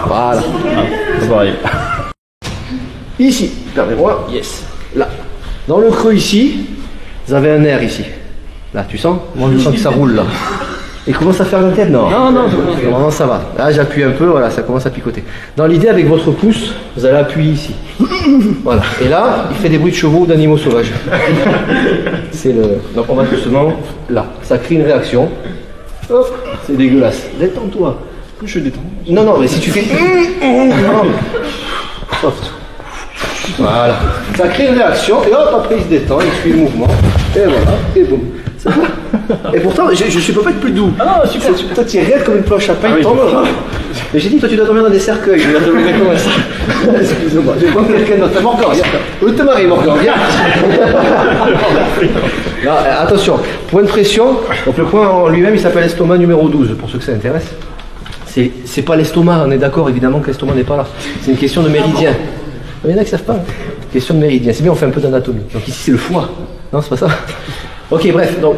Voilà. Ça va arriver. Ici, permets-moi. Yes. Là. Dans le creux ici, vous avez un nerf ici. Là, tu sens? Moi, je sens que ça roule là. Il commence à faire la tête, non? Non, normalement ça va. Là, j'appuie un peu, voilà, ça commence à picoter. Dans l'idée, avec votre pouce, vous allez appuyer ici. Voilà. Et là, il fait des bruits de chevaux ou d'animaux sauvages. C'est le. Donc, on va doucement là. Ça crée une réaction. Hop, c'est dégueulasse. Détends-toi. Je détends. Non, mais si tu fais. Soft. Voilà. Ça crée une réaction et hop, après il se détend, il suit le mouvement. Et voilà, et boum. Ça va. Et pourtant, je peux pas être plus doux. Ah non, super. Toi, tu es raide comme une planche à pain, il tombe. Mais j'ai dit, toi, tu dois dormir dans des cercueils. Je vais te demander comment ça. Excuse-moi, je vais prendre quelqu'un d'autre. Morgan, viens. Où te maries, Morgan, viens. Non, attention, point de pression. Donc le point en lui-même, il s'appelle estomac numéro 12, pour ceux que ça intéresse. C'est pas l'estomac, on est d'accord évidemment que l'estomac n'est pas là. C'est une question de méridien. Il y en a qui savent pas. Question de méridien. C'est bien, on fait un peu d'anatomie. Donc ici c'est le foie. Non, c'est pas ça. Ok, bref. Donc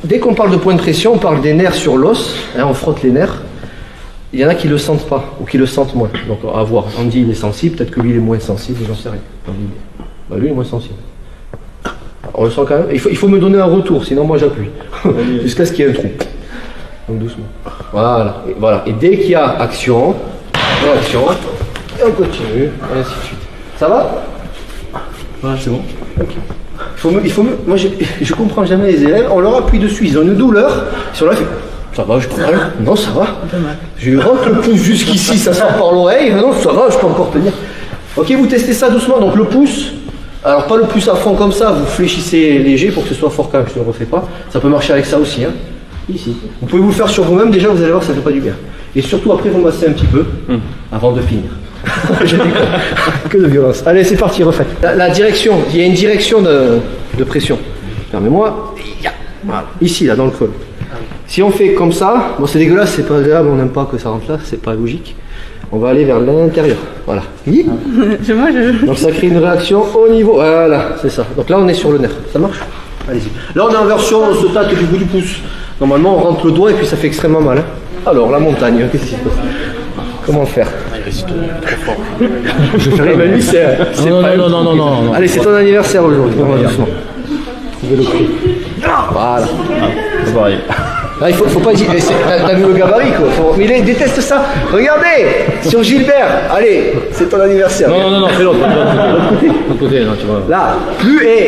dès qu'on parle de point de pression, on parle des nerfs sur l'os. Hein, on frotte les nerfs. Il y en a qui le sentent pas ou qui le sentent moins. Donc à voir. On dit il est sensible, peut-être que lui il est moins sensible. J'en sais rien. Bah, lui il est moins sensible. On le sent quand même. Il faut me donner un retour, sinon moi j'appuie. Jusqu'à ce qu'il y ait un trou. Donc doucement. Voilà. Et dès qu'il y a action, réaction, et on continue, et ainsi de suite. Ça va? Ouais, c'est bon. Okay. Moi je comprends jamais les élèves, on leur appuie dessus, ils ont une douleur, si on leur fait, ça va, je peux mal. Non, ça va. Je lui rentre le pouce jusqu'ici, ça sort par l'oreille, non, ça va, je peux encore tenir. Ok, vous testez ça doucement, donc le pouce. Alors pas le pouce à fond comme ça, vous fléchissez léger pour que ce soit fort quand même, je ne le refais pas. Ça peut marcher avec ça aussi, hein. Ici. Vous pouvez vous le faire sur vous-même, déjà vous allez voir que ça ne fait pas du bien. Et surtout après vous massez un petit peu avant de finir. Je déconne. Que de violence. Allez, c'est parti, refaites. La direction, il y a une direction de pression. Permets-moi. Voilà. Ici, là, dans le creux. Si on fait comme ça, bon c'est dégueulasse, c'est pas agréable, on n'aime pas que ça rentre là, c'est pas logique. On va aller vers l'intérieur. Voilà. Donc ça crée une réaction au niveau. Voilà, c'est ça. Donc là on est sur le nerf. Ça marche? Allez-y. Là on est en version, on se tâte du bout du pouce. Normalement on rentre le doigt et puis ça fait extrêmement mal. Hein. Alors la montagne, qu'est-ce qui se passe? Comment faire? Je ferai un anniversaire. Non. Allez, c'est ton anniversaire aujourd'hui. On va doucement. Trouvez le prix. Voilà. Ça va arriver. Ah, il faut pas hésiter. T'as vu le gabarit quoi. Mais il déteste ça. Regardez sur Gilbert. Allez, c'est ton anniversaire. Non, fais l'autre. L'autre côté, non, tu vois. Là,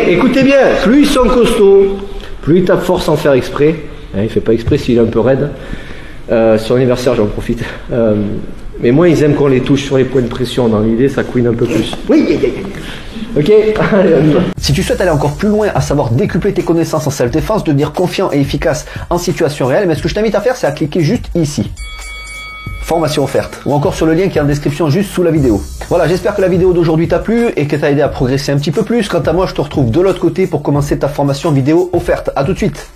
écoutez bien, plus ils sont costauds, plus ils tapent fort sans faire exprès. Hein, il fait pas exprès s'il est un peu raide. Sur l'anniversaire, j'en profite. Mais moi, ils aiment qu'on les touche sur les points de pression. Dans l'idée, ça couine un peu plus. Oui. Ok, allez, on y va. Si tu souhaites aller encore plus loin, à savoir décupler tes connaissances en self-défense, devenir confiant et efficace en situation réelle, mais ce que je t'invite à faire, c'est à cliquer juste ici. Formation offerte. Ou encore sur le lien qui est en description juste sous la vidéo. Voilà, j'espère que la vidéo d'aujourd'hui t'a plu et que t'a aidé à progresser un petit peu plus. Quant à moi, je te retrouve de l'autre côté pour commencer ta formation vidéo offerte. À tout de suite.